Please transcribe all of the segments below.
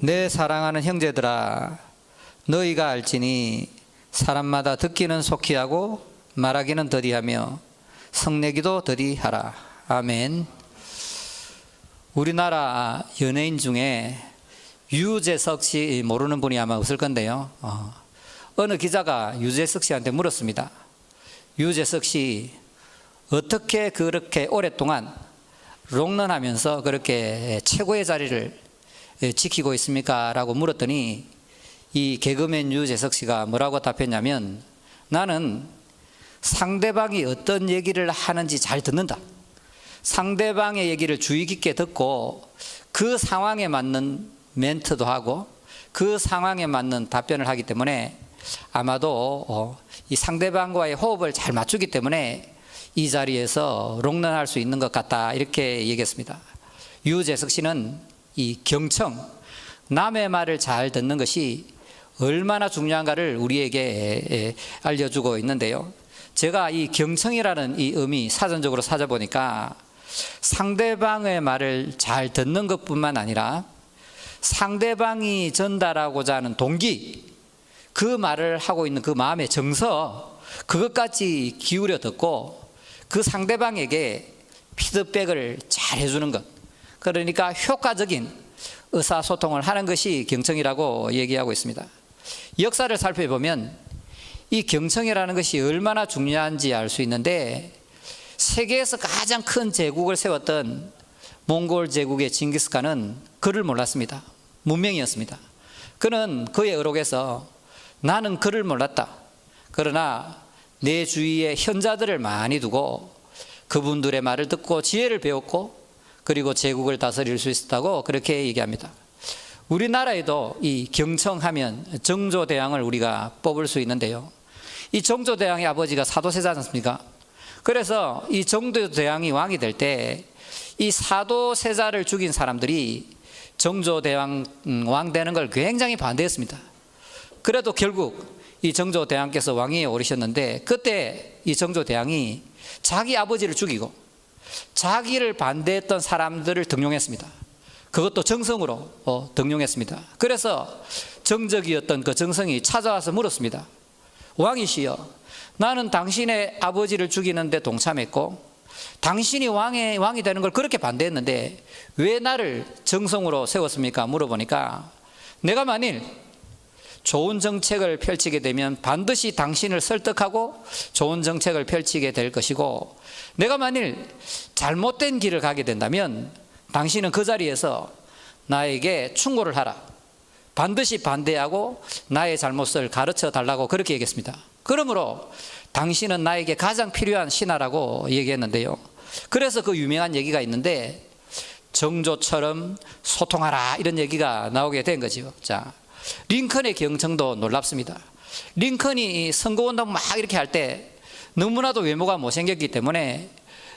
내 사랑하는 형제들아, 너희가 알지니 사람마다 듣기는 속히 하고 말하기는 더디하며 성내기도 더디하라. 아멘. 우리나라 연예인 중에 유재석 씨 모르는 분이 아마 없을 건데요. 어느 기자가 유재석 씨한테 물었습니다. 유재석 씨 어떻게 그렇게 오랫동안 롱런하면서 그렇게 최고의 자리를 지키고 있습니까? 라고 물었더니 이 개그맨 유재석 씨가 뭐라고 답했냐면, 나는 상대방이 어떤 얘기를 하는지 잘 듣는다. 상대방의 얘기를 주의 깊게 듣고 그 상황에 맞는 멘트도 하고 그 상황에 맞는 답변을 하기 때문에 아마도 이 상대방과의 호흡을 잘 맞추기 때문에 이 자리에서 롱런할 수 있는 것 같다, 이렇게 얘기했습니다. 유재석 씨는 이 경청, 남의 말을 잘 듣는 것이 얼마나 중요한가를 우리에게 알려주고 있는데요. 제가 이 경청이라는 이 의미 사전적으로 찾아보니까 상대방의 말을 잘 듣는 것뿐만 아니라 상대방이 전달하고자 하는 동기, 그 말을 하고 있는 그 마음의 정서, 그것까지 기울여 듣고 그 상대방에게 피드백을 잘 해주는 것, 그러니까 효과적인 의사소통을 하는 것이 경청이라고 얘기하고 있습니다. 역사를 살펴보면 이 경청이라는 것이 얼마나 중요한지 알 수 있는데, 세계에서 가장 큰 제국을 세웠던 몽골 제국의 징기스칸은 글을 몰랐습니다. 문명이었습니다. 그는 그의 의록에서 나는 글을 몰랐다. 그러나 내 주위에 현자들을 많이 두고 그분들의 말을 듣고 지혜를 배웠고 그리고 제국을 다스릴 수 있었다고 그렇게 얘기합니다. 우리나라에도 이 경청하면 정조대왕을 우리가 뽑을 수 있는데요. 이 정조대왕의 아버지가 사도세자지 않습니까? 그래서 이 정조대왕이 왕이 될 때 이 사도세자를 죽인 사람들이 정조대왕 왕 되는 걸 굉장히 반대했습니다. 그래도 결국 이 정조대왕께서 왕위에 오르셨는데, 그때 이 정조대왕이 자기 아버지를 죽이고 자기를 반대했던 사람들을 등용했습니다. 그것도 정성으로 등용했습니다. 그래서 정적이었던 그 정성이 찾아와서 물었습니다. 왕이시여, 나는 당신의 아버지를 죽이는데 동참했고 당신이 왕이 되는 걸 그렇게 반대했는데 왜 나를 정성으로 세웠습니까? 물어보니까, 내가 만일 좋은 정책을 펼치게 되면 반드시 당신을 설득하고 좋은 정책을 펼치게 될 것이고, 내가 만일 잘못된 길을 가게 된다면 당신은 그 자리에서 나에게 충고를 하라. 반드시 반대하고 나의 잘못을 가르쳐 달라고 그렇게 얘기했습니다. 그러므로 당신은 나에게 가장 필요한 신하라고 얘기했는데요. 그래서 그 유명한 얘기가 있는데, 정조처럼 소통하라, 이런 얘기가 나오게 된 거죠. 자, 링컨의 경청도 놀랍습니다. 링컨이 선거운동 막 이렇게 할 때 너무나도 외모가 못생겼기 때문에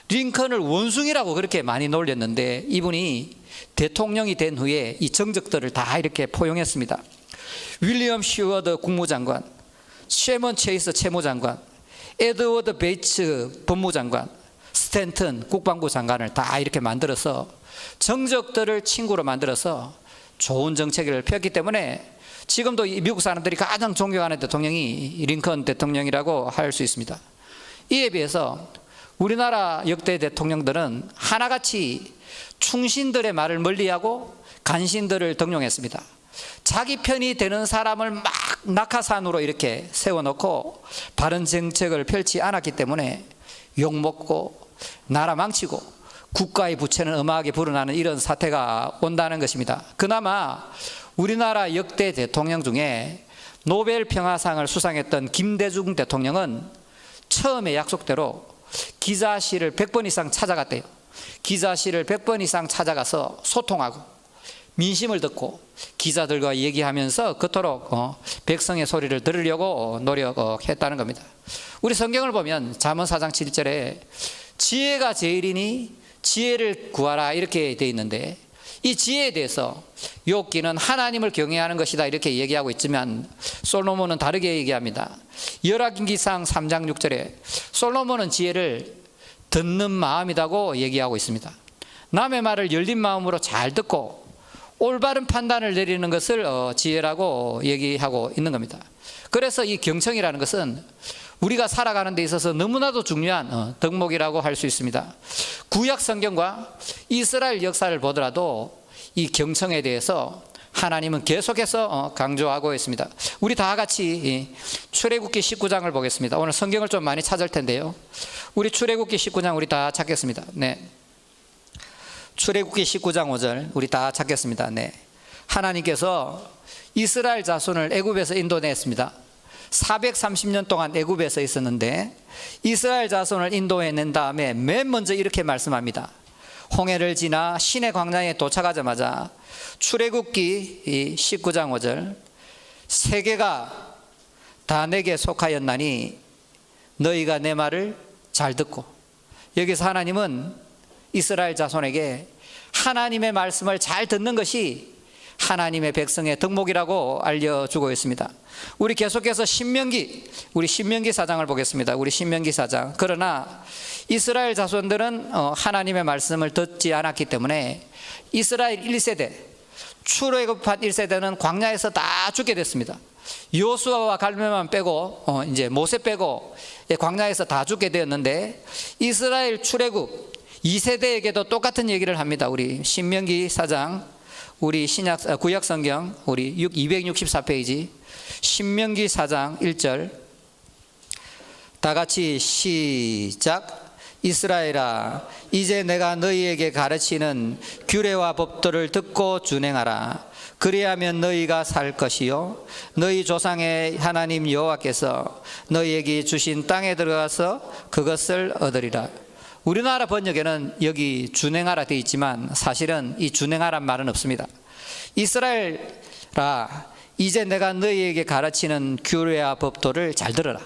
링컨을 원숭이라고 그렇게 많이 놀렸는데, 이분이 대통령이 된 후에 이 정적들을 다 이렇게 포용했습니다. 윌리엄 슈워드 국무장관, 쉐먼 체이스 채무장관, 에드워드 베이츠 법무장관, 스탠튼 국방부 장관을 다 이렇게 만들어서 정적들을 친구로 만들어서 좋은 정책을 폈기 때문에 지금도 미국 사람들이 가장 존경하는 대통령이 링컨 대통령이라고 할 수 있습니다. 이에 비해서 우리나라 역대 대통령들은 하나같이 충신들의 말을 멀리하고 간신들을 등용했습니다. 자기 편이 되는 사람을 막 낙하산으로 이렇게 세워놓고 바른 정책을 펼치 않았기 때문에 욕먹고 나라 망치고 국가의 부채는 어마하게 불어나는 이런 사태가 온다는 것입니다. 그나마 우리나라 역대 대통령 중에 노벨 평화상을 수상했던 김대중 대통령은 처음에 약속대로 기자실을 100번 이상 찾아갔대요. 기자실을 100번 이상 찾아가서 소통하고 민심을 듣고 기자들과 얘기하면서 그토록 백성의 소리를 들으려고 노력했다는 겁니다. 우리 성경을 보면 잠언 4장 7절에 지혜가 제일이니 지혜를 구하라, 이렇게 되어 있는데, 이 지혜에 대해서 욥기는 하나님을 경외하는 것이다, 이렇게 얘기하고 있지만 솔로몬은 다르게 얘기합니다. 열왕기상 3장 6절에 솔로몬은 지혜를 듣는 마음이라고 얘기하고 있습니다. 남의 말을 열린 마음으로 잘 듣고 올바른 판단을 내리는 것을 지혜라고 얘기하고 있는 겁니다. 그래서 이 경청이라는 것은 우리가 살아가는 데 있어서 너무나도 중요한 덕목이라고 할 수 있습니다. 구약 성경과 이스라엘 역사를 보더라도 이 경청에 대해서 하나님은 계속해서 강조하고 있습니다. 우리 다 같이 출애굽기 19장을 보겠습니다. 오늘 성경을 좀 많이 찾을 텐데요. 우리 출애굽기 19장 우리 다 찾겠습니다. 네. 출애굽기 19장 5절 우리 다 찾겠습니다. 네. 하나님께서 이스라엘 자손을 애굽에서 인도냈습니다. 430년 동안 애굽에서 있었는데 이스라엘 자손을 인도해낸 다음에 맨 먼저 이렇게 말씀합니다. 홍해를 지나 시내 광야에 도착하자마자 출애굽기 19장 5절 세계가 다 내게 속하였나니 너희가 내 말을 잘 듣고, 여기서 하나님은 이스라엘 자손에게 하나님의 말씀을 잘 듣는 것이 하나님의 백성의 덕목이라고 알려주고 있습니다. 우리 계속해서 우리 신명기 4장을 보겠습니다. 우리 신명기 4장. 그러나 이스라엘 자손들은 하나님의 말씀을 듣지 않았기 때문에 이스라엘 1세대, 출애굽한 1세대는 광야에서 다 죽게 됐습니다. 여호수아와 갈렙만 빼고 이제 모세 빼고 광야에서 다 죽게 되었는데 이스라엘 출애굽 2세대에게도 똑같은 얘기를 합니다. 우리 신명기 4장, 우리 구약 성경 우리 264페이지 신명기 4장 1절 다 같이 시작. 이스라엘아, 이제 내가 너희에게 가르치는 규례와 법도를 듣고 준행하라. 그리하면 너희가 살 것이요 너희 조상의 하나님 여호와께서 너희에게 주신 땅에 들어가서 그것을 얻으리라. 우리나라 번역에는 여기 준행하라 되어 있지만 사실은 이 준행하란 말은 없습니다. 이스라엘아, 이제 내가 너희에게 가르치는 규례와 법도를 잘 들어라.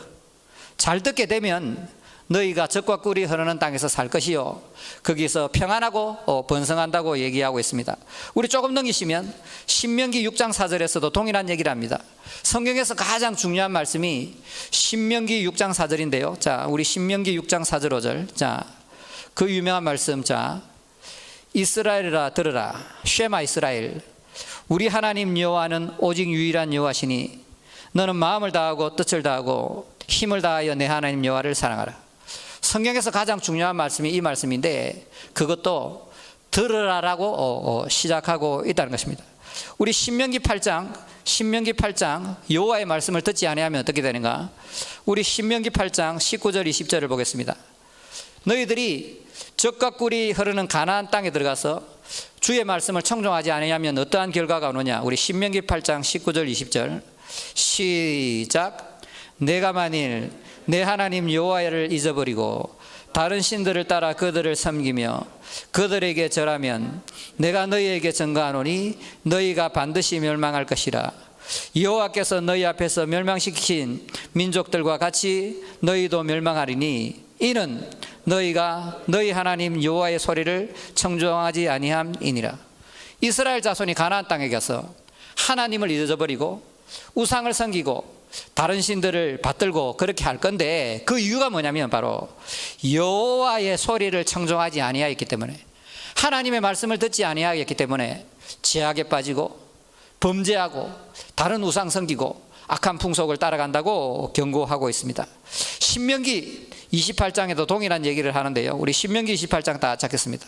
잘 듣게 되면 너희가 젖과 꿀이 흐르는 땅에서 살 것이요 거기서 평안하고 번성한다고 얘기하고 있습니다. 우리 조금 넘기시면 신명기 6장 4절에서도 동일한 얘기를 합니다. 성경에서 가장 중요한 말씀이 신명기 6장 4절인데요. 자, 우리 신명기 6장 4절 5절. 자, 그 유명한 말씀. 자, 이스라엘아 들으라. 쉐마 이스라엘. 우리 하나님 여호와는 오직 유일한 여호와시니 너는 마음을 다하고 뜻을 다하고 힘을 다하여 내 하나님 여호와를 사랑하라. 성경에서 가장 중요한 말씀이 이 말씀인데 그것도 들으라라고 시작하고 있다는 것입니다. 우리 신명기 8장 여호와의 말씀을 듣지 아니하면 어떻게 되는가? 우리 신명기 8장 19절 20절을 보겠습니다. 너희들이 젖과 꿀이 흐르는 가나안 땅에 들어가서 주의 말씀을 청종하지 아니하면 어떠한 결과가 오느냐? 우리 신명기 8장 19절 20절 시작. 내가 만일 내 하나님 여호와를 잊어버리고 다른 신들을 따라 그들을 섬기며 그들에게 절하면 내가 너희에게 증거하노니 너희가 반드시 멸망할 것이라. 여호와께서 너희 앞에서 멸망시킨 민족들과 같이 너희도 멸망하리니 이는 너희가 너희 하나님 여호와의 소리를 청종하지 아니함이니라. 이스라엘 자손이 가나안 땅에 가서 하나님을 잊어버리고 우상을 섬기고 다른 신들을 받들고 그렇게 할 건데 그 이유가 뭐냐면 바로 여호와의 소리를 청종하지 아니하였기 때문에, 하나님의 말씀을 듣지 아니하였기 때문에 죄악에 빠지고 범죄하고 다른 우상 섬기고 악한 풍속을 따라간다고 경고하고 있습니다. 신명기 28장에도 동일한 얘기를 하는데요. 우리 신명기 28장 다 찾겠습니다.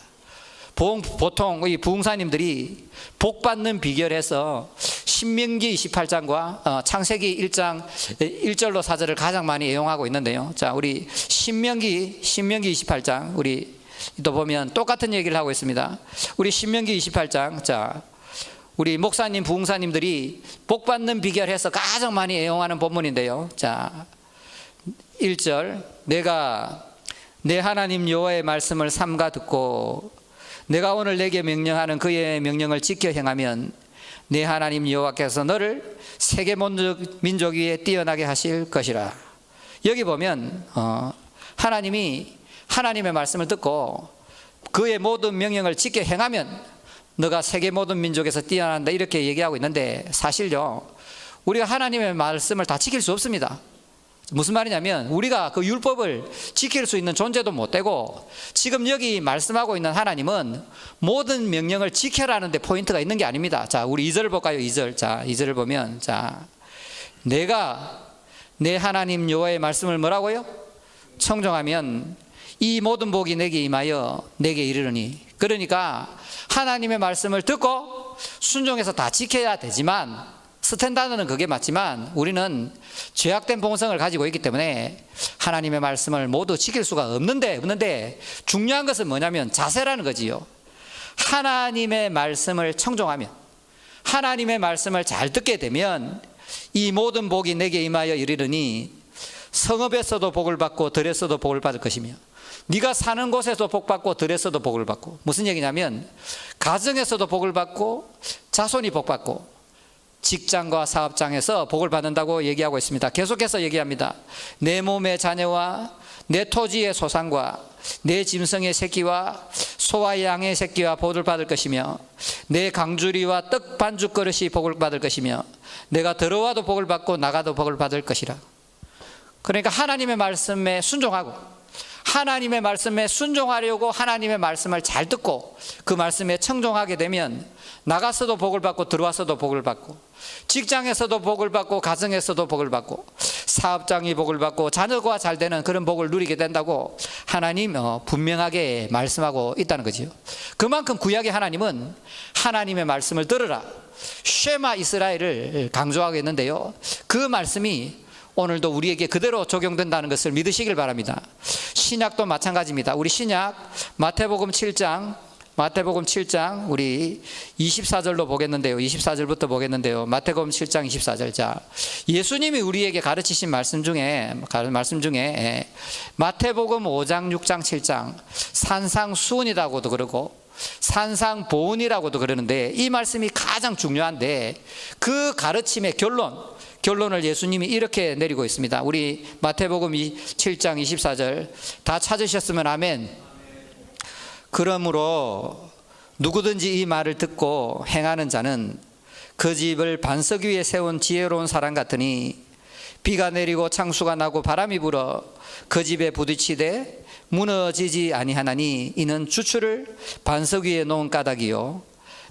보통 이 부흥사님들이 복 받는 비결에서 신명기 28장과 창세기 1장 1절로 4절을 가장 많이 애용하고 있는데요. 자, 우리 신명기 28장 우리 또 보면 똑같은 얘기를 하고 있습니다. 우리 신명기 28장, 자, 우리 목사님 부흥사님들이 복 받는 비결에서 가장 많이 애용하는 본문인데요. 자, 1절 내가 내 하나님 여호와의 말씀을 삼가 듣고 내가 오늘 내게 명령하는 그의 명령을 지켜 행하면 내 하나님 여호와께서 너를 세계 민족 위에 뛰어나게 하실 것이라. 여기 보면 하나님이 하나님의 말씀을 듣고 그의 모든 명령을 지켜 행하면 너가 세계 모든 민족에서 뛰어난다 이렇게 얘기하고 있는데 사실요 우리가 하나님의 말씀을 다 지킬 수 없습니다. 무슨 말이냐면 우리가 그 율법을 지킬 수 있는 존재도 못 되고, 지금 여기 말씀하고 있는 하나님은 모든 명령을 지켜라는 데 포인트가 있는 게 아닙니다. 자, 우리 2절을 볼까요? 2절. 자, 2절을 보면, 자, 내가 내 하나님 여호와의 말씀을 뭐라고요? 청종하면 이 모든 복이 내게 임하여 내게 이르르니. 그러니까 하나님의 말씀을 듣고 순종해서 다 지켜야 되지만, 스탠다드는 그게 맞지만 우리는 죄악된 본성을 가지고 있기 때문에 하나님의 말씀을 모두 지킬 수가 없는데 중요한 것은 뭐냐면 자세라는 거지요. 하나님의 말씀을 청종하면, 하나님의 말씀을 잘 듣게 되면 이 모든 복이 내게 임하여 이르르니, 성읍에서도 복을 받고 들에서도 복을 받을 것이며, 네가 사는 곳에서 복 받고 들에서도 복을 받고. 무슨 얘기냐면 가정에서도 복을 받고 자손이 복 받고 직장과 사업장에서 복을 받는다고 얘기하고 있습니다. 계속해서 얘기합니다. 내 몸의 자녀와 내 토지의 소산과 내 짐승의 새끼와 소와 양의 새끼와 복을 받을 것이며, 내 강주리와 떡 반죽 그릇이 복을 받을 것이며, 내가 들어와도 복을 받고 나가도 복을 받을 것이라. 그러니까 하나님의 말씀에 순종하고, 하나님의 말씀에 순종하려고 하나님의 말씀을 잘 듣고 그 말씀에 청종하게 되면 나가서도 복을 받고 들어와서도 복을 받고, 직장에서도 복을 받고 가정에서도 복을 받고 사업장이 복을 받고 자녀가 잘 되는 그런 복을 누리게 된다고 하나님 분명하게 말씀하고 있다는 거지요. 그만큼 구약의 하나님은 하나님의 말씀을 들으라, 쉐마 이스라엘을 강조하고 있는데요, 그 말씀이 오늘도 우리에게 그대로 적용된다는 것을 믿으시길 바랍니다. 신약도 마찬가지입니다. 우리 신약 마태복음 7장 우리 24절로 보겠는데요. 24절부터 보겠는데요. 마태복음 7장 24절. 자, 예수님이 우리에게 가르치신 말씀 중에 마태복음 5장, 6장, 7장 산상수훈이라고도 그러고 산상보훈이라고도 그러는데, 이 말씀이 가장 중요한데 그 가르침의 결론을 예수님이 이렇게 내리고 있습니다. 우리 마태복음 7장 24절 다 찾으셨으면 아멘. 그러므로 누구든지 이 말을 듣고 행하는 자는 그 집을 반석 위에 세운 지혜로운 사람 같으니, 비가 내리고 창수가 나고 바람이 불어 그 집에 부딪히되 무너지지 아니하나니, 이는 주추를 반석 위에 놓은 까닭이요.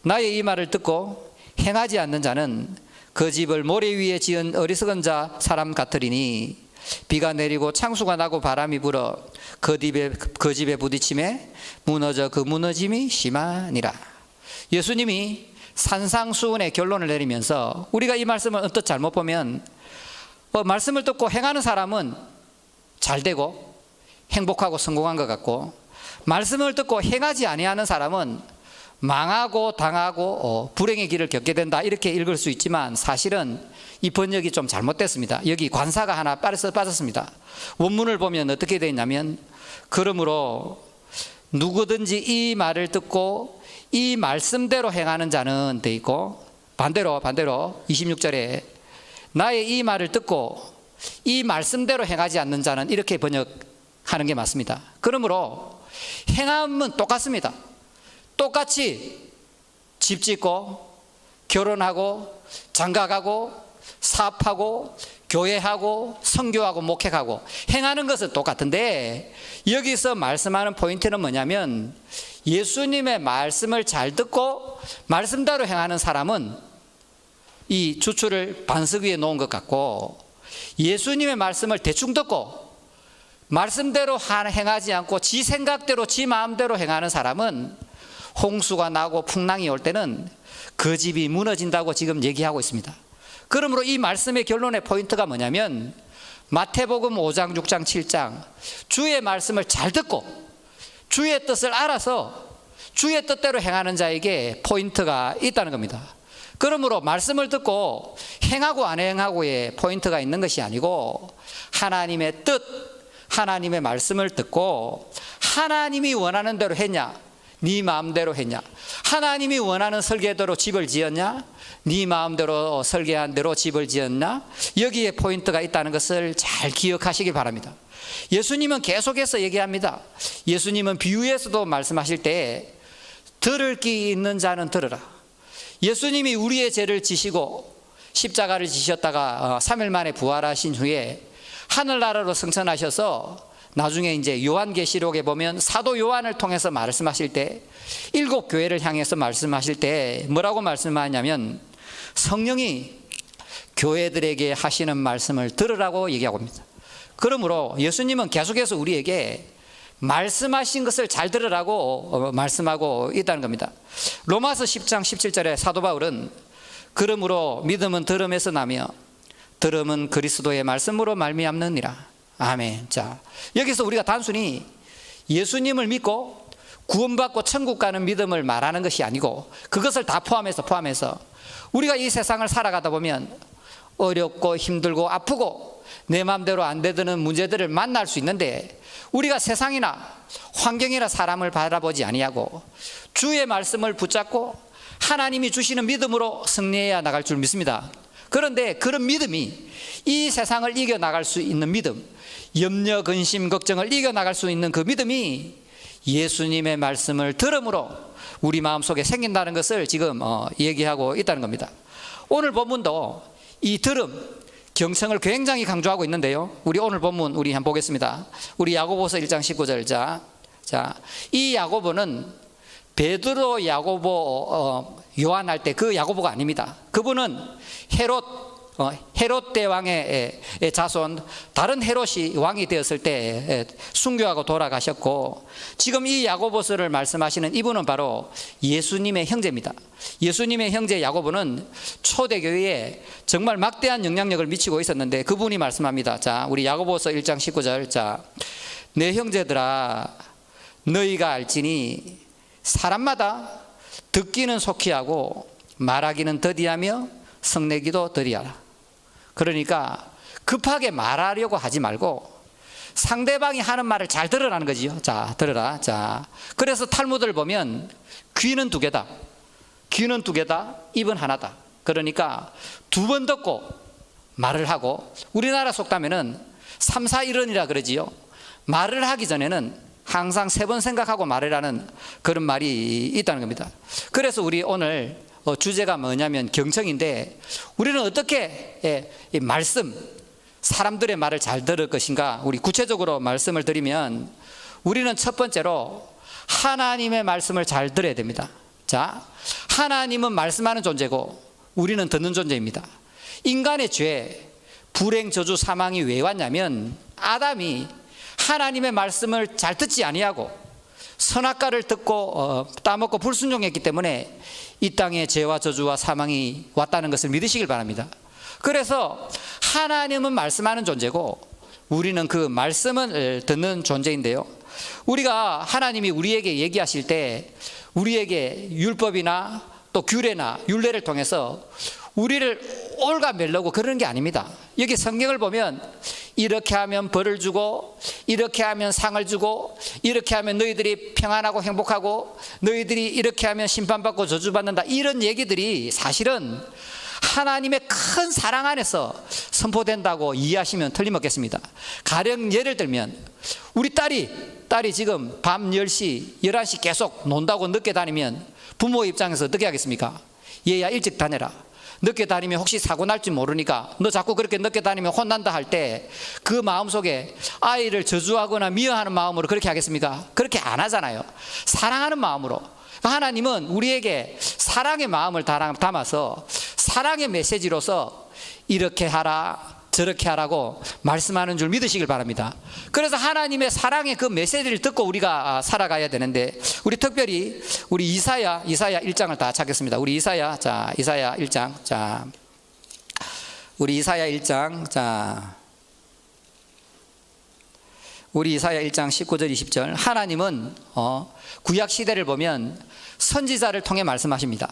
나의 이 말을 듣고 행하지 않는 자는 그 집을 모래 위에 지은 어리석은 사람 같으리니, 비가 내리고 창수가 나고 바람이 불어 그 집에 부딪힘에 무너져 그 무너짐이 심하니라. 예수님이 산상수훈의 결론을 내리면서 우리가 이 말씀을 언뜻 잘못 보면 말씀을 듣고 행하는 사람은 잘 되고 행복하고 성공한 것 같고, 말씀을 듣고 행하지 아니하는 사람은 망하고 당하고 불행의 길을 겪게 된다, 이렇게 읽을 수 있지만 사실은 이 번역이 좀 잘못됐습니다. 여기 관사가 하나 빠졌습니다. 원문을 보면 어떻게 되어 있냐면, 그러므로 누구든지 이 말을 듣고 이 말씀대로 행하는 자는 돼 있고, 반대로 26절에 나의 이 말을 듣고 이 말씀대로 행하지 않는 자는, 이렇게 번역하는 게 맞습니다. 그러므로 행함은 똑같습니다. 똑같이 집 짓고 결혼하고 장가가고 사업하고 교회하고 선교하고 목회하고 행하는 것은 똑같은데, 여기서 말씀하는 포인트는 뭐냐면, 예수님의 말씀을 잘 듣고 말씀대로 행하는 사람은 이 주추를 반석 위에 놓은 것 같고, 예수님의 말씀을 대충 듣고 말씀대로 행하지 않고 지 생각대로 지 마음대로 행하는 사람은 홍수가 나고 풍랑이 올 때는 그 집이 무너진다고 지금 얘기하고 있습니다. 그러므로 이 말씀의 결론의 포인트가 뭐냐면, 마태복음 5장, 6장, 7장 주의 말씀을 잘 듣고 주의 뜻을 알아서 주의 뜻대로 행하는 자에게 포인트가 있다는 겁니다. 그러므로 말씀을 듣고 행하고 안 행하고의 포인트가 있는 것이 아니고, 하나님의 뜻, 하나님의 말씀을 듣고 하나님이 원하는 대로 했냐, 네 마음대로 했냐, 하나님이 원하는 설계대로 집을 지었냐, 네 마음대로 설계한 대로 집을 지었냐, 여기에 포인트가 있다는 것을 잘 기억하시기 바랍니다. 예수님은 계속해서 얘기합니다. 예수님은 비유에서도 말씀하실 때 들을 귀 있는 자는 들으라. 예수님이 우리의 죄를 지시고 십자가를 지셨다가 3일 만에 부활하신 후에 하늘나라로 승천하셔서 나중에 이제 요한계시록에 보면 사도 요한을 통해서 말씀하실 때 7교회를 향해서 말씀하실 때 뭐라고 말씀하냐면 성령이 교회들에게 하시는 말씀을 들으라고 얘기하고 있습니다. 그러므로 예수님은 계속해서 우리에게 말씀하신 것을 잘 들으라고 말씀하고 있다는 겁니다. 로마서 10장 17절에 사도 바울은 그러므로 믿음은 들음에서 나며 들음은 그리스도의 말씀으로 말미암느니라. 아멘. 자, 여기서 우리가 단순히 예수님을 믿고 구원받고 천국 가는 믿음을 말하는 것이 아니고 그것을 다 포함해서 우리가 이 세상을 살아가다 보면 어렵고 힘들고 아프고 내 마음대로 안 되는 문제들을 만날 수 있는데 우리가 세상이나 환경이나 사람을 바라보지 아니하고 주의 말씀을 붙잡고 하나님이 주시는 믿음으로 승리해야 나갈 줄 믿습니다. 그런데 그런 믿음이 이 세상을 이겨나갈 수 있는 믿음, 염려, 근심, 걱정을 이겨나갈 수 있는 그 믿음이 예수님의 말씀을 들음으로 우리 마음속에 생긴다는 것을 지금 얘기하고 있다는 겁니다. 오늘 본문도 이 들음, 경청을 굉장히 강조하고 있는데요. 우리 오늘 본문 우리 한번 보겠습니다. 우리 야고보서 1장 19절. 자, 이 야고보는 베드로, 야고보, 요한 할 때 그 야고보가 아닙니다. 그분은 헤롯 대왕의 자손, 다른 헤롯이 왕이 되었을 때 순교하고 돌아가셨고, 지금 이 야고보서를 말씀하시는 이분은 바로 예수님의 형제입니다. 예수님의 형제 야고보는 초대교회에 정말 막대한 영향력을 미치고 있었는데 그분이 말씀합니다. 자, 우리 야고보서 1장 19절. 자, 내 형제들아, 너희가 알지니 사람마다 듣기는 속히 하고 말하기는 더디하며 성내기도 더디하라. 그러니까 급하게 말하려고 하지 말고 상대방이 하는 말을 잘 들으라는 거지요. 자, 들으라. 자, 그래서 탈무드를 보면 귀는 두 개다, 귀는 두 개다, 입은 하나다. 그러니까 두 번 듣고 말을 하고, 우리나라 속담에는 3, 4, 1원이라 그러지요. 말을 하기 전에는 항상 3번 생각하고 말하라는 그런 말이 있다는 겁니다. 그래서 우리 오늘 주제가 뭐냐면 경청인데, 우리는 어떻게 이 말씀, 사람들의 말을 잘 들을 것인가? 우리 구체적으로 말씀을 드리면 우리는 첫 번째로 하나님의 말씀을 잘 들어야 됩니다. 자, 하나님은 말씀하는 존재고 우리는 듣는 존재입니다. 인간의 죄, 불행, 저주, 사망이 왜 왔냐면 아담이 하나님의 말씀을 잘 듣지 아니하고 선악과를 듣고 따먹고 불순종했기 때문에 이 땅에 죄와 저주와 사망이 왔다는 것을 믿으시길 바랍니다. 그래서 하나님은 말씀하는 존재고 우리는 그 말씀을 듣는 존재인데요, 우리가 하나님이 우리에게 얘기하실 때 우리에게 율법이나 또 규례나 율례를 통해서 우리를 올가매려고 그러는 게 아닙니다. 여기 성경을 보면 이렇게 하면 벌을 주고 이렇게 하면 상을 주고 이렇게 하면 너희들이 평안하고 행복하고 너희들이 이렇게 하면 심판받고 저주받는다, 이런 얘기들이 사실은 하나님의 큰 사랑 안에서 선포된다고 이해하시면 틀림없겠습니다. 가령 예를 들면 우리 딸이 지금 밤 10시, 11시 계속 논다고 늦게 다니면 부모 입장에서 어떻게 하겠습니까? 얘야 일찍 다녀라. 늦게 다니면 혹시 사고 날지 모르니까 너 자꾸 그렇게 늦게 다니면 혼난다 할 때 그 마음속에 아이를 저주하거나 미워하는 마음으로 그렇게 하겠습니까? 그렇게 안 하잖아요. 사랑하는 마음으로. 하나님은 우리에게 사랑의 마음을 담아서 사랑의 메시지로서 이렇게 하라 저렇게 하라고 말씀하는 줄 믿으시길 바랍니다. 그래서 하나님의 사랑의 그 메시지를 듣고 우리가 살아가야 되는데, 우리 특별히 우리 이사야 1장을 다 찾겠습니다. 우리 이사야 1장. 자, 우리 이사야 1장. 자, 우리 이사야 1장 19절 20절. 하나님은 구약 시대를 보면 선지자를 통해 말씀하십니다.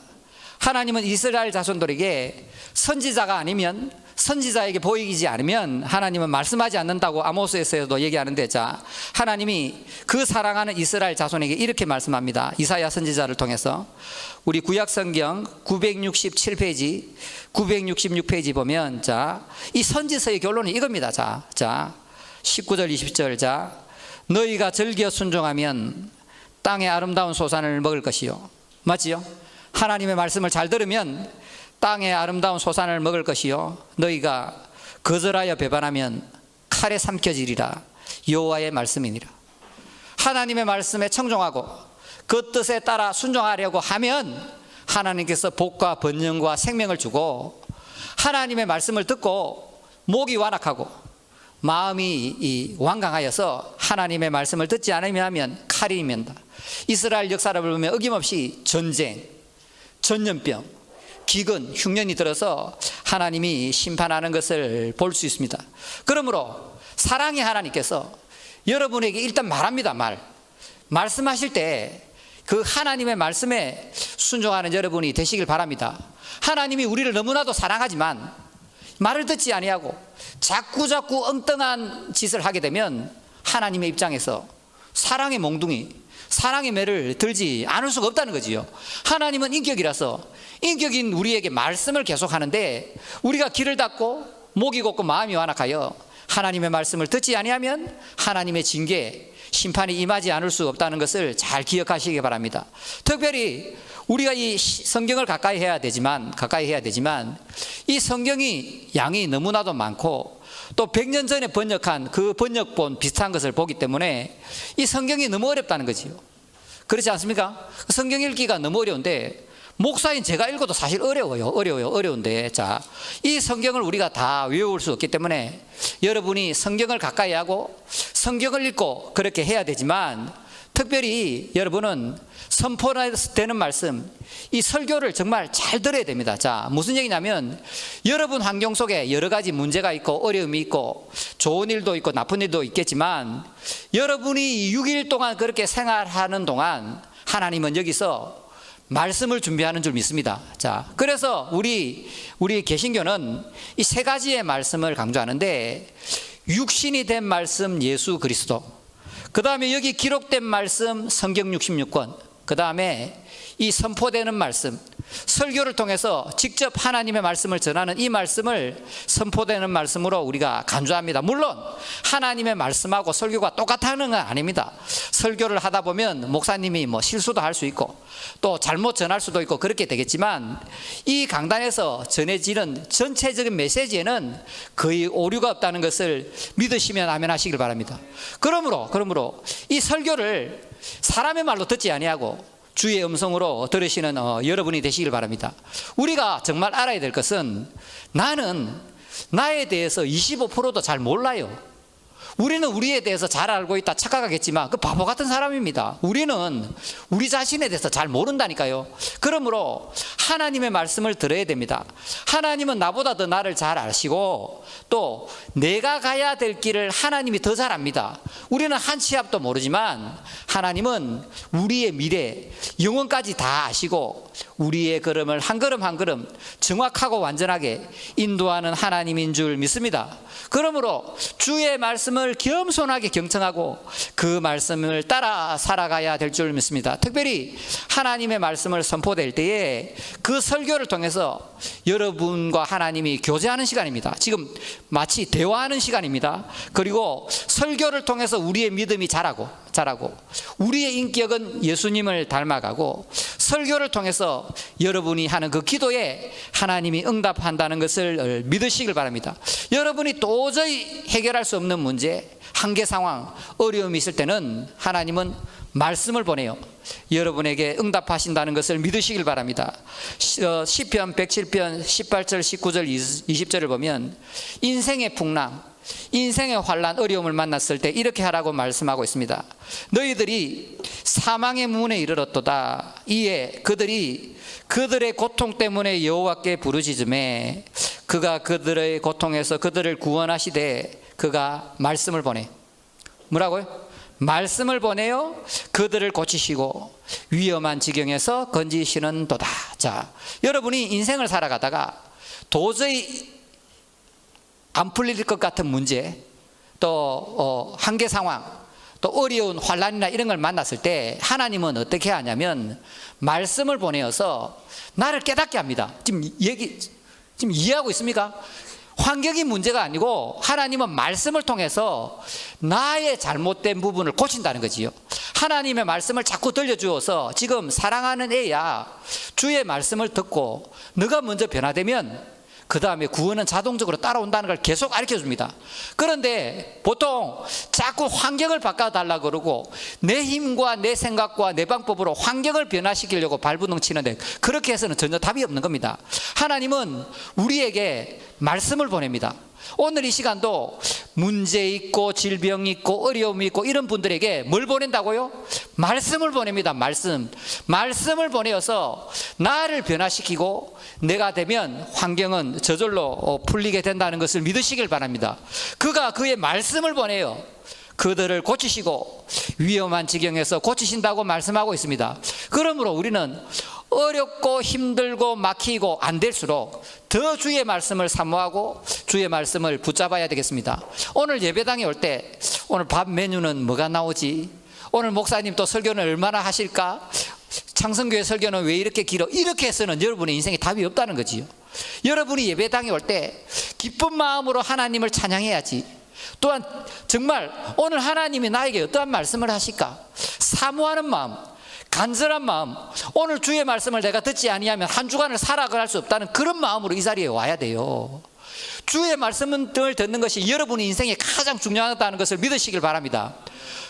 하나님은 이스라엘 자손들에게 선지자가 아니면, 선지자에게 보이지 않으면 하나님은 말씀하지 않는다고 아모스에서도 얘기하는데, 자, 하나님이 그 사랑하는 이스라엘 자손에게 이렇게 말씀합니다. 이사야 선지자를 통해서. 우리 구약성경 967페이지 966페이지 보면, 자, 이 선지서의 결론은 이겁니다. 자 19절 20절. 자, 너희가 즐겨 순종하면 땅의 아름다운 소산을 먹을 것이요. 맞지요? 하나님의 말씀을 잘 들으면 땅의 아름다운 소산을 먹을 것이요, 너희가 거절하여 배반하면 칼에 삼켜지리라. 여호와의 말씀이니라. 하나님의 말씀에 청종하고 그 뜻에 따라 순종하려고 하면 하나님께서 복과 번영과 생명을 주고, 하나님의 말씀을 듣고 목이 완악하고 마음이 완강하여서 하나님의 말씀을 듣지 않으면 칼이 임한다. 이스라엘 역사를 보면 어김없이 전쟁, 전염병, 기근, 흉년이 들어서 하나님이 심판하는 것을 볼 수 있습니다. 그러므로 사랑의 하나님께서 여러분에게 일단 말합니다. 말씀하실 때 그 하나님의 말씀에 순종하는 여러분이 되시길 바랍니다. 하나님이 우리를 너무나도 사랑하지만 말을 듣지 아니하고 자꾸 엉뚱한 짓을 하게 되면 하나님의 입장에서 사랑의 몽둥이, 사랑의 매를 들지 않을 수가 없다는 거지요. 하나님은 인격이라서 인격인 우리에게 말씀을 계속 하는데, 우리가 귀를 닫고 목이 곱고 마음이 완악하여 하나님의 말씀을 듣지 아니하면 하나님의 징계, 심판이 임하지 않을 수 없다는 것을 잘 기억하시기 바랍니다. 특별히 우리가 이 성경을 가까이 해야 되지만 이 성경이 양이 너무나도 많고 또 100년 전에 번역한 그 번역본 비슷한 것을 보기 때문에 이 성경이 너무 어렵다는 거지요. 그렇지 않습니까? 성경 읽기가 너무 어려운데, 목사인 제가 읽어도 사실 어려운데, 자, 이 성경을 우리가 다 외울 수 없기 때문에 여러분이 성경을 가까이 하고 성경을 읽고 그렇게 해야 되지만, 특별히 여러분은 선포되는 말씀, 이 설교를 정말 잘 들어야 됩니다. 자, 무슨 얘기냐면, 여러분 환경 속에 여러 가지 문제가 있고 어려움이 있고 좋은 일도 있고 나쁜 일도 있겠지만, 여러분이 6일 동안 그렇게 생활하는 동안 하나님은 여기서 말씀을 준비하는 줄 믿습니다. 자, 그래서 우리 개신교는 이 세 가지의 말씀을 강조하는데, 육신이 된 말씀 예수 그리스도, 그 다음에 여기 기록된 말씀 성경 66권, 그 다음에 이 선포되는 말씀, 설교를 통해서 직접 하나님의 말씀을 전하는 이 말씀을 선포되는 말씀으로 우리가 간주합니다. 물론 하나님의 말씀하고 설교가 똑같다는 건 아닙니다. 설교를 하다 보면 목사님이 실수도 할 수 있고 또 잘못 전할 수도 있고 그렇게 되겠지만, 이 강단에서 전해지는 전체적인 메시지에는 거의 오류가 없다는 것을 믿으시면 아멘 하시길 바랍니다. 그러므로 이 설교를 사람의 말로 듣지 아니하고 주의 음성으로 들으시는 여러분이 되시길 바랍니다. 우리가 정말 알아야 될 것은, 나는 나에 대해서 25%도 잘 몰라요. 우리는 우리에 대해서 잘 알고 있다 착각하겠지만 그 바보 같은 사람입니다. 우리는 우리 자신에 대해서 잘 모른다니까요. 그러므로 하나님의 말씀을 들어야 됩니다. 하나님은 나보다 더 나를 잘 아시고 또 내가 가야 될 길을 하나님이 더 잘 압니다. 우리는 한 치 앞도 모르지만 하나님은 우리의 미래, 영원까지 다 아시고 우리의 걸음을 한 걸음 한 걸음 정확하고 완전하게 인도하는 하나님인 줄 믿습니다. 그러므로 주의 말씀을 겸손하게 경청하고 그 말씀을 따라 살아가야 될 줄 믿습니다. 특별히 하나님의 말씀을 선포될 때에 그 설교를 통해서 여러분과 하나님이 교제하는 시간입니다. 지금 마치 대화하는 시간입니다. 그리고 설교를 통해서 우리의 믿음이 자라고 우리의 인격은 예수님을 닮아가고, 설교를 통해서 여러분이 하는 그 기도에 하나님이 응답한다는 것을 믿으시길 바랍니다. 여러분이 도저히 해결할 수 없는 문제, 한계 상황, 어려움이 있을 때는 하나님은 말씀을 보내요. 여러분에게 응답하신다는 것을 믿으시길 바랍니다. 시편 107편 18절 19절 20절을 보면 인생의 풍랑, 인생의 환난, 어려움을 만났을 때 이렇게 하라고 말씀하고 있습니다. 너희들이 사망의 문에 이르렀도다. 이에 그들의 고통 때문에 여호와께 부르짖음에 그가 그들의 고통에서 그들을 구원하시되 그가 말씀을 보내. 뭐라고요? 말씀을 보내요. 그들을 고치시고 위험한 지경에서 건지시는 도다. 자, 여러분이 인생을 살아가다가 도저히 안 풀릴 것 같은 문제, 또 한계 상황, 또 어려운 환난이나 이런 걸 만났을 때 하나님은 어떻게 하냐면 말씀을 보내어서 나를 깨닫게 합니다. 지금 이해하고 있습니까? 환경이 문제가 아니고 하나님은 말씀을 통해서 나의 잘못된 부분을 고친다는 거지요. 하나님의 말씀을 자꾸 들려주어서, 지금 사랑하는 애야, 주의 말씀을 듣고 너가 먼저 변화되면 그 다음에 구원은 자동적으로 따라온다는 걸 계속 가르쳐 줍니다. 그런데 보통 자꾸 환경을 바꿔달라고 그러고 내 힘과 내 생각과 내 방법으로 환경을 변화시키려고 발버둥 치는데 그렇게 해서는 전혀 답이 없는 겁니다. 하나님은 우리에게 말씀을 보냅니다. 오늘 이 시간도 문제 있고 질병 있고 어려움이 있고 이런 분들에게 뭘 보낸다고요? 말씀을 보냅니다. 말씀을 보내어서 나를 변화시키고 내가 되면 환경은 저절로 풀리게 된다는 것을 믿으시길 바랍니다. 그가 그의 말씀을 보내요. 그들을 고치시고 위험한 지경에서 고치신다고 말씀하고 있습니다. 그러므로 우리는 어렵고 힘들고 막히고 안 될수록 더 주의 말씀을 사모하고 주의 말씀을 붙잡아야 되겠습니다. 오늘 예배당에 올 때 오늘 밥 메뉴는 뭐가 나오지? 오늘 목사님 또 설교는 얼마나 하실까? 창성교회 설교는 왜 이렇게 길어? 이렇게 해서는 여러분의 인생에 답이 없다는 거지요. 여러분이 예배당에 올 때 기쁜 마음으로 하나님을 찬양해야지. 또한 정말 오늘 하나님이 나에게 어떠한 말씀을 하실까? 사모하는 마음, 간절한 마음, 오늘 주의 말씀을 내가 듣지 아니하면 한 주간을 살아갈 수 없다는 그런 마음으로 이 자리에 와야 돼요. 주의 말씀을 듣는 것이 여러분의 인생에 가장 중요하다는 것을 믿으시길 바랍니다.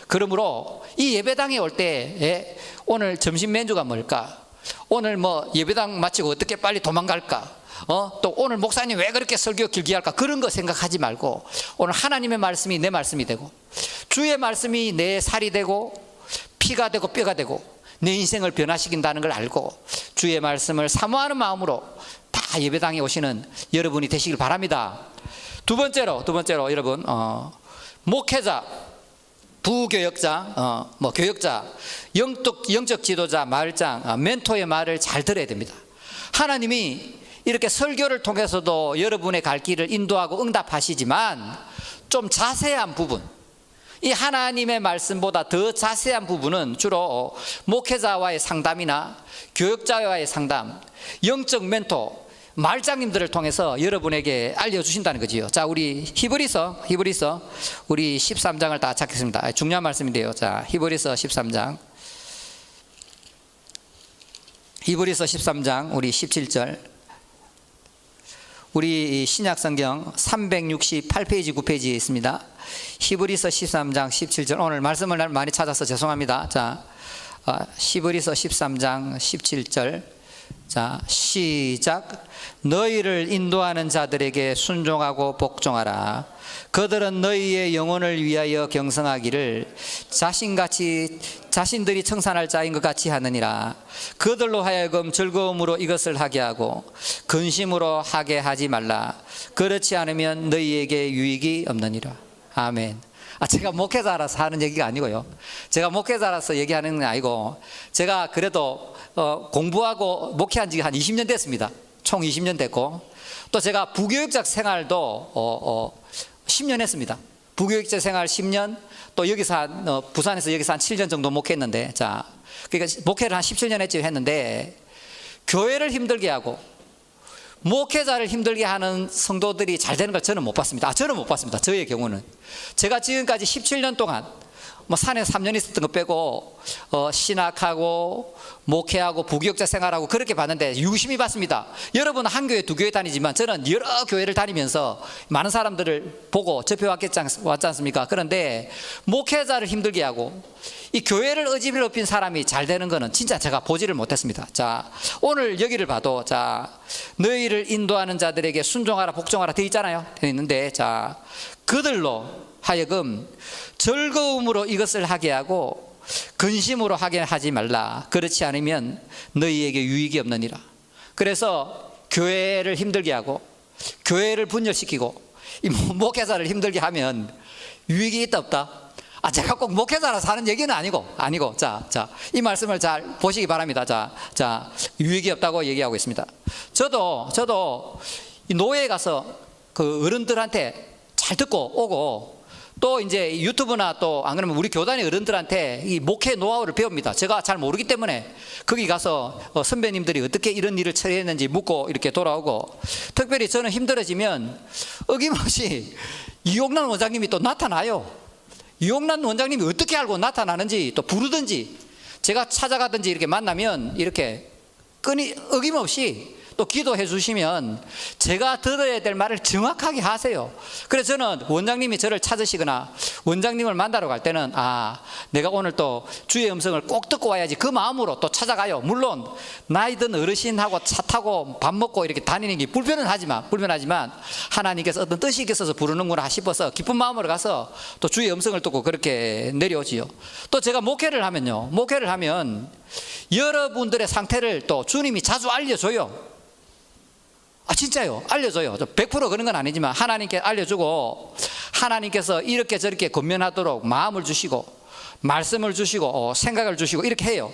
그러므로 이 예배당에 올 때 오늘 점심 메뉴가 뭘까? 오늘 뭐 예배당 마치고 어떻게 빨리 도망갈까? 또 오늘 목사님 왜 그렇게 설교 길게 할까? 그런 거 생각하지 말고 오늘 하나님의 말씀이 내 말씀이 되고 주의 말씀이 내 살이 되고 피가 되고 뼈가 되고 내 인생을 변화시킨다는 걸 알고 주의 말씀을 사모하는 마음으로 다 예배당에 오시는 여러분이 되시길 바랍니다. 두 번째로 여러분 목회자, 부교역자, 교역자, 영적 지도자, 마을장, 멘토의 말을 잘 들어야 됩니다. 하나님이 이렇게 설교를 통해서도 여러분의 갈 길을 인도하고 응답하시지만 좀 자세한 부분, 이 하나님의 말씀보다 더 자세한 부분은 주로 목회자와의 상담이나 교역자와의 상담, 영적 멘토, 말장님들을 통해서 여러분에게 알려주신다는 거지요. 자, 우리 히브리서 우리 13장을 다 찾겠습니다. 중요한 말씀인데요. 자, 히브리서 13장 우리 17절, 우리 신약성경 368페이지 9페이지에 있습니다. 히브리서 13장 17절. 오늘 말씀을 많이 찾아서 죄송합니다. 자, 히브리서 13장 17절. 자, 시작. 너희를 인도하는 자들에게 순종하고 복종하라. 그들은 너희의 영혼을 위하여 경성하기를 자신들이 청산할 자인 것 같이 하느니라. 그들로 하여금 즐거움으로 이것을 하게 하고 근심으로 하게 하지 말라. 그렇지 않으면 너희에게 유익이 없느니라. 아멘. 제가 목회자라서 하는 얘기가 아니고요. 제가 목회자라서 얘기하는 게 아니고, 제가 그래도 공부하고 목회한 지 한 20년 됐습니다. 총 20년 됐고, 또 제가 부교육자 생활도 10년 했습니다. 부교육자 생활 10년, 또 여기서 부산에서 여기서 한 7년 정도 목회했는데, 자, 그러니까 목회를 한 17년 했는데, 교회를 힘들게 하고 목회자를 힘들게 하는 성도들이 잘 되는 걸 저는 못 봤습니다. 저는 못 봤습니다. 저의 경우는. 제가 지금까지 17년 동안 산에 3년 있었던 거 빼고 신학하고 목회하고 부교육자 생활하고 그렇게 봤는데 유심히 봤습니다. 여러분 한 교회 두 교회 다니지만 저는 여러 교회를 다니면서 많은 사람들을 보고 접해왔지 않습니까? 그런데 목회자를 힘들게 하고 이 교회를 의지를 높인 사람이 잘 되는 거는 진짜 제가 보지를 못했습니다. 자, 오늘 여기를 봐도, 자, 너희를 인도하는 자들에게 순종하라 복종하라 되어 있잖아요. 되어 있는데, 자, 그들로 하여금 즐거움으로 이것을 하게 하고 근심으로 하게 하지 말라. 그렇지 않으면 너희에게 유익이 없느니라. 그래서 교회를 힘들게 하고 교회를 분열시키고 이 목회자를 힘들게 하면 유익이 있다 없다? 제가 꼭 목회자라서 하는 얘기는 아니고 자, 이 말씀을 잘 보시기 바랍니다. 자, 유익이 없다고 얘기하고 있습니다. 저도 이 노예에 가서 그 어른들한테 잘 듣고 오고, 또 이제 유튜브나 또 안 그러면 우리 교단의 어른들한테 이 목회 노하우를 배웁니다. 제가 잘 모르기 때문에 거기 가서 선배님들이 어떻게 이런 일을 처리했는지 묻고 이렇게 돌아오고, 특별히 저는 힘들어지면 어김없이 이용란 원장님이 또 나타나요. 이용란 원장님이 어떻게 알고 나타나는지 또 부르든지 제가 찾아가든지 이렇게 만나면 이렇게 어김없이 또 기도해 주시면 제가 들어야 될 말을 정확하게 하세요. 그래서 저는 원장님이 저를 찾으시거나 원장님을 만나러 갈 때는 내가 오늘 또 주의 음성을 꼭 듣고 와야지 그 마음으로 또 찾아가요. 물론 나이 든 어르신하고 차 타고 밥 먹고 이렇게 다니는 게 불편하지만 하나님께서 어떤 뜻이 있어서 부르는구나 싶어서 기쁜 마음으로 가서 또 주의 음성을 듣고 그렇게 내려오지요. 또 제가 목회를 하면 여러분들의 상태를 또 주님이 자주 알려줘요. 진짜요. 알려줘요. 100% 그런 건 아니지만 하나님께 알려주고 하나님께서 이렇게 저렇게 권면하도록 마음을 주시고 말씀을 주시고 생각을 주시고 이렇게 해요.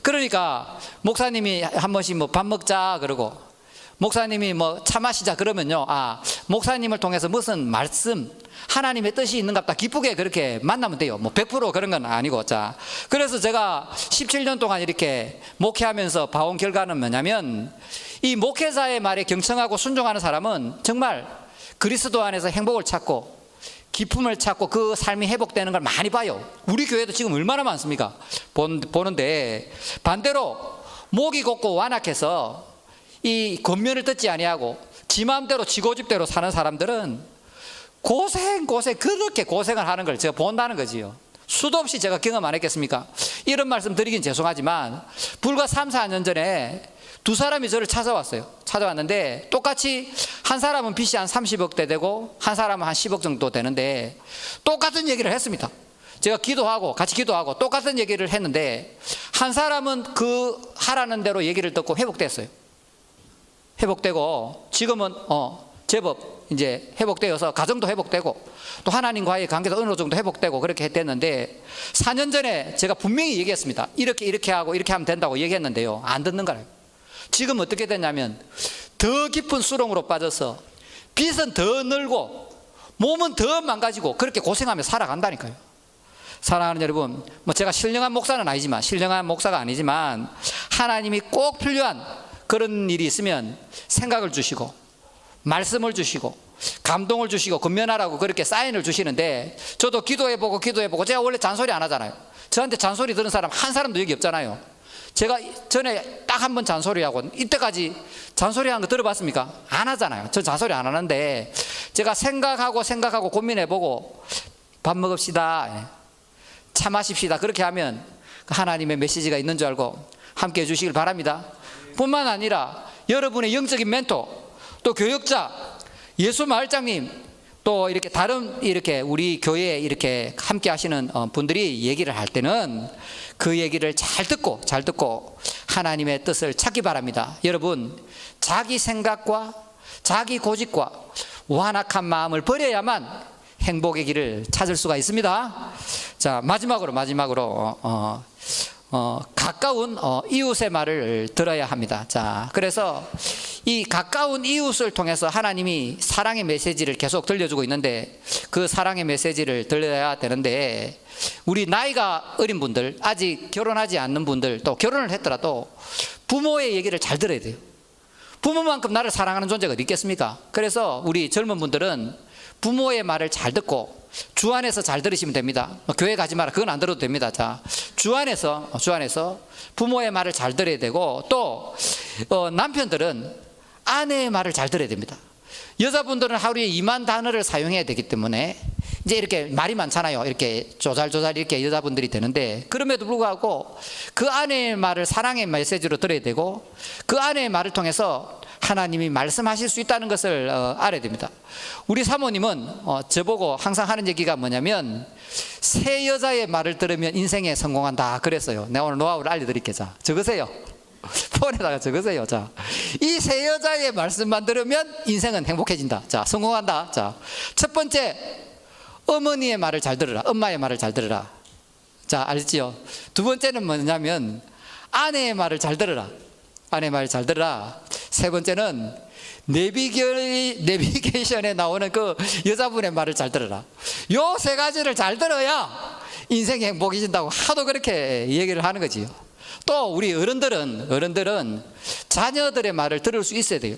그러니까 목사님이 한 번씩 뭐 밥 먹자 그러고 목사님이 뭐 차 마시자 그러면요, 목사님을 통해서 무슨 말씀 하나님의 뜻이 있는갑다 기쁘게 그렇게 만나면 돼요. 뭐 100% 그런 건 아니고. 자, 그래서 제가 17년 동안 이렇게 목회하면서 봐온 결과는 뭐냐면 이 목회자의 말에 경청하고 순종하는 사람은 정말 그리스도 안에서 행복을 찾고 기쁨을 찾고 그 삶이 회복되는 걸 많이 봐요. 우리 교회도 지금 얼마나 많습니까? 보는데 반대로 목이 곧고 완악해서 이 권면을 듣지 아니하고 지 마음대로 지고집대로 사는 사람들은 그렇게 고생을 하는 걸 제가 본다는 거지요. 수도 없이 제가 경험 안 했겠습니까? 이런 말씀 드리긴 죄송하지만 불과 3, 4년 전에 두 사람이 저를 찾아왔는데 똑같이 한 사람은 빚이 한 30억대 되고 한 사람은 한 10억 정도 되는데 똑같은 얘기를 했습니다. 제가 같이 기도하고 똑같은 얘기를 했는데 한 사람은 그 하라는 대로 얘기를 듣고 회복되고 지금은 제법 이제 회복되어서 가정도 회복되고 또 하나님과의 관계도 어느 정도 회복되고 그렇게 됐는데 4년 전에 제가 분명히 얘기했습니다. 이렇게 하고 이렇게 하면 된다고 얘기했는데요, 안 듣는 거예요. 지금 어떻게 됐냐면 더 깊은 수렁으로 빠져서 빚은 더 늘고 몸은 더 망가지고 그렇게 고생하며 살아간다니까요. 사랑하는 여러분, 뭐 제가 신령한 목사가 아니지만 하나님이 꼭 필요한 그런 일이 있으면 생각을 주시고 말씀을 주시고 감동을 주시고 권면하라고 그렇게 사인을 주시는데 저도 기도해보고 제가 원래 잔소리 안 하잖아요. 저한테 잔소리 들은 사람 한 사람도 여기 없잖아요. 제가 전에 딱 한 번 잔소리하고 이때까지 잔소리한 거 들어봤습니까? 안 하잖아요. 저 잔소리 안 하는데 제가 생각하고 고민해보고 밥 먹읍시다, 차 마십시다 그렇게 하면 하나님의 메시지가 있는 줄 알고 함께 해주시길 바랍니다. 뿐만 아니라 여러분의 영적인 멘토 또 교역자 예수마을장님 또 이렇게 다른 이렇게 우리 교회에 이렇게 함께 하시는 분들이 얘기를 할 때는 그 얘기를 잘 듣고 하나님의 뜻을 찾기 바랍니다. 여러분, 자기 생각과 자기 고집과 완악한 마음을 버려야만 행복의 길을 찾을 수가 있습니다. 자, 마지막으로 가까운 이웃의 말을 들어야 합니다. 자, 그래서 이 가까운 이웃을 통해서 하나님이 사랑의 메시지를 계속 들려주고 있는데 그 사랑의 메시지를 들려야 되는데 우리 나이가 어린 분들, 아직 결혼하지 않는 분들, 또 결혼을 했더라도 부모의 얘기를 잘 들어야 돼요. 부모만큼 나를 사랑하는 존재가 어디 있겠습니까? 그래서 우리 젊은 분들은 부모의 말을 잘 듣고 주 안에서 잘 들으시면 됩니다. 교회 가지 마라 그건 안 들어도 됩니다. 자, 주 안에서 부모의 말을 잘 들어야 되고 또 남편들은 아내의 말을 잘 들어야 됩니다. 여자분들은 하루에 2만 단어를 사용해야 되기 때문에 이제 이렇게 말이 많잖아요. 이렇게 조잘 이렇게 여자분들이 되는데 그럼에도 불구하고 그 아내의 말을 사랑의 메시지로 들어야 되고 그 아내의 말을 통해서 하나님이 말씀하실 수 있다는 것을 알아야 됩니다. 우리 사모님은 저보고 항상 하는 얘기가 뭐냐면 새 여자의 말을 들으면 인생에 성공한다 그랬어요. 내가 오늘 노하우를 알려드릴게요. 자, 적으세요. 폰에다가 적으세요. 자, 이 새 여자의 말씀만 들으면 인생은 행복해진다. 자, 성공한다. 자, 첫 번째, 어머니의 말을 잘 들으라. 엄마의 말을 잘 들으라. 자, 알지요? 두 번째는 뭐냐면 아내의 말을 잘 들으라. 아내의 말을 잘 들으라. 세 번째는 내비게이션에 나오는 그 여자분의 말을 잘 들으라. 요 세 가지를 잘 들어야 인생이 행복해진다고 하도 그렇게 얘기를 하는 거지요. 또 우리 어른들은 자녀들의 말을 들을 수 있어야 돼요.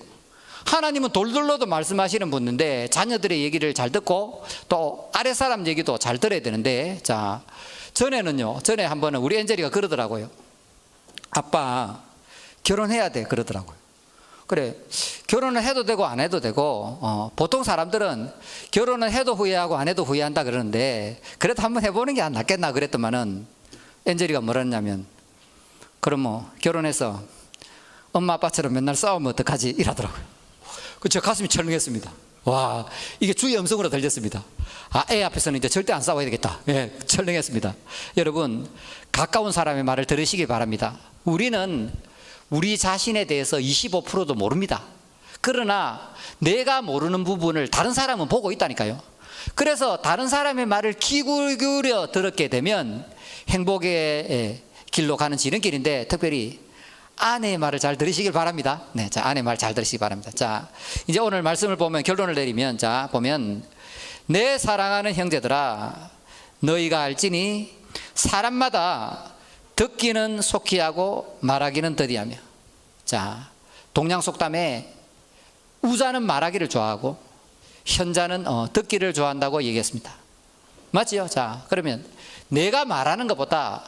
하나님은 돌돌로도 말씀하시는 분인데 자녀들의 얘기를 잘 듣고 또 아랫사람 얘기도 잘 들어야 되는데, 자, 전에 한 번은 우리 엔젤이가 그러더라고요. 아빠 결혼해야 돼 그러더라고요. 그래, 결혼을 해도 되고 안 해도 되고, 보통 사람들은 결혼을 해도 후회하고 안 해도 후회한다 그러는데, 그래도 한번 해보는 게 안 낫겠나 그랬더만은 엔젤이가 뭐라 했냐면, 그럼 뭐 결혼해서 엄마 아빠처럼 맨날 싸우면 어떡하지? 이러더라고요. 저 가슴이 철렁했습니다. 와, 이게 주의 음성으로 들렸습니다. 아, 애 앞에서는 이제 절대 안 싸워야 되겠다. 예, 철렁했습니다. 여러분, 가까운 사람의 말을 들으시기 바랍니다. 우리는 우리 자신에 대해서 25%도 모릅니다. 그러나 내가 모르는 부분을 다른 사람은 보고 있다니까요. 그래서 다른 사람의 말을 귀 기울여 들었게 되면 행복의 길로 가는 지름길인데, 특별히 아내의 말을 잘 들으시길 바랍니다. 네, 자, 아내의 말 잘 들으시기 바랍니다. 자, 이제 오늘 말씀을 보면, 결론을 내리면, 자, 보면, 내 사랑하는 형제들아, 너희가 알지니 사람마다 듣기는 속히 하고 말하기는 더디하며. 자, 동양 속담에 우자는 말하기를 좋아하고 현자는 듣기를 좋아한다고 얘기했습니다. 맞지요? 자, 그러면 내가 말하는 것보다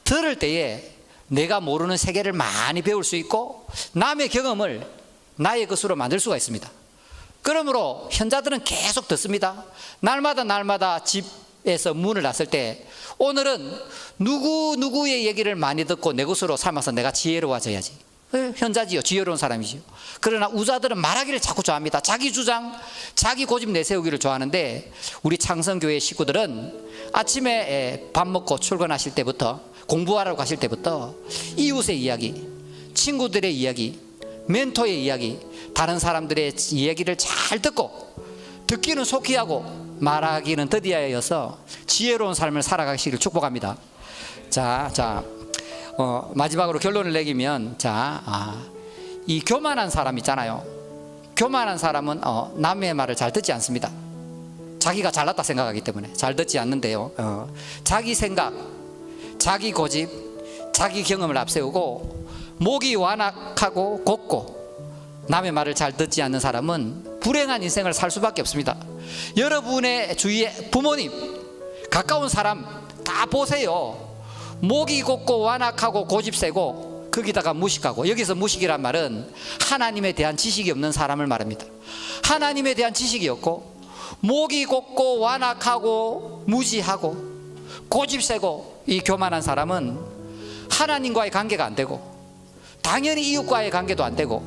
들을 때에 내가 모르는 세계를 많이 배울 수 있고 남의 경험을 나의 것으로 만들 수가 있습니다. 그러므로 현자들은 계속 듣습니다. 날마다 집에서 문을 닫을 때, 오늘은 누구의 얘기를 많이 듣고 내 것으로 삼아서 내가 지혜로워져야지. 현자지요, 지혜로운 사람이지요. 그러나 우자들은 말하기를 자꾸 좋아합니다. 자기 주장, 자기 고집 내세우기를 좋아하는데, 우리 창성교회 식구들은 아침에 밥 먹고 출근하실 때부터, 공부하러 가실 때부터 이웃의 이야기, 친구들의 이야기, 멘토의 이야기, 다른 사람들의 이야기를 잘 듣고, 듣기는 속히 하고 말하기는 더디하여서 지혜로운 삶을 살아가시기를 축복합니다. 자, 마지막으로 결론을 내기면, 이 교만한 사람 있잖아요. 교만한 사람은 남의 말을 잘 듣지 않습니다. 자기가 잘났다 생각하기 때문에 잘 듣지 않는데요. 자기 생각, 자기 고집, 자기 경험을 앞세우고 목이 완악하고 곱고 남의 말을 잘 듣지 않는 사람은 불행한 인생을 살 수밖에 없습니다. 여러분의 주위에 부모님, 가까운 사람 다 보세요. 목이 곱고 완악하고 고집 세고 거기다가 무식하고, 여기서 무식이란 말은 하나님에 대한 지식이 없는 사람을 말합니다. 하나님에 대한 지식이 없고 목이 곱고 완악하고 무지하고 고집 세고 이 교만한 사람은 하나님과의 관계가 안 되고, 당연히 이웃과의 관계도 안 되고,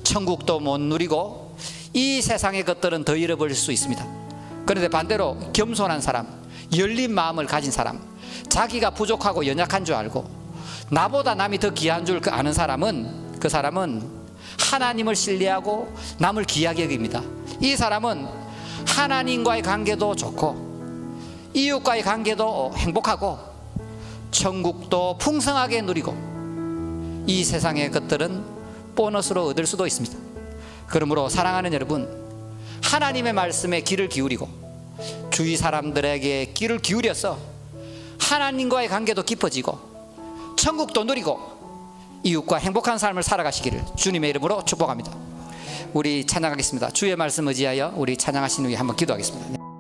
천국도 못 누리고 이 세상의 것들은 더 잃어버릴 수 있습니다. 그런데 반대로 겸손한 사람, 열린 마음을 가진 사람, 자기가 부족하고 연약한 줄 알고 나보다 남이 더 귀한 줄 아는 사람은, 그 사람은 하나님을 신뢰하고 남을 귀하게 여깁니다. 이 사람은 하나님과의 관계도 좋고 이웃과의 관계도 행복하고 천국도 풍성하게 누리고 이 세상의 것들은 보너스로 얻을 수도 있습니다. 그러므로 사랑하는 여러분, 하나님의 말씀에 귀를 기울이고 주위 사람들에게 귀를 기울여서 하나님과의 관계도 깊어지고 천국도 누리고 이웃과 행복한 삶을 살아가시기를 주님의 이름으로 축복합니다. 우리 찬양하겠습니다. 주의 말씀 의지하여 우리 찬양하신 후에 한번 기도하겠습니다.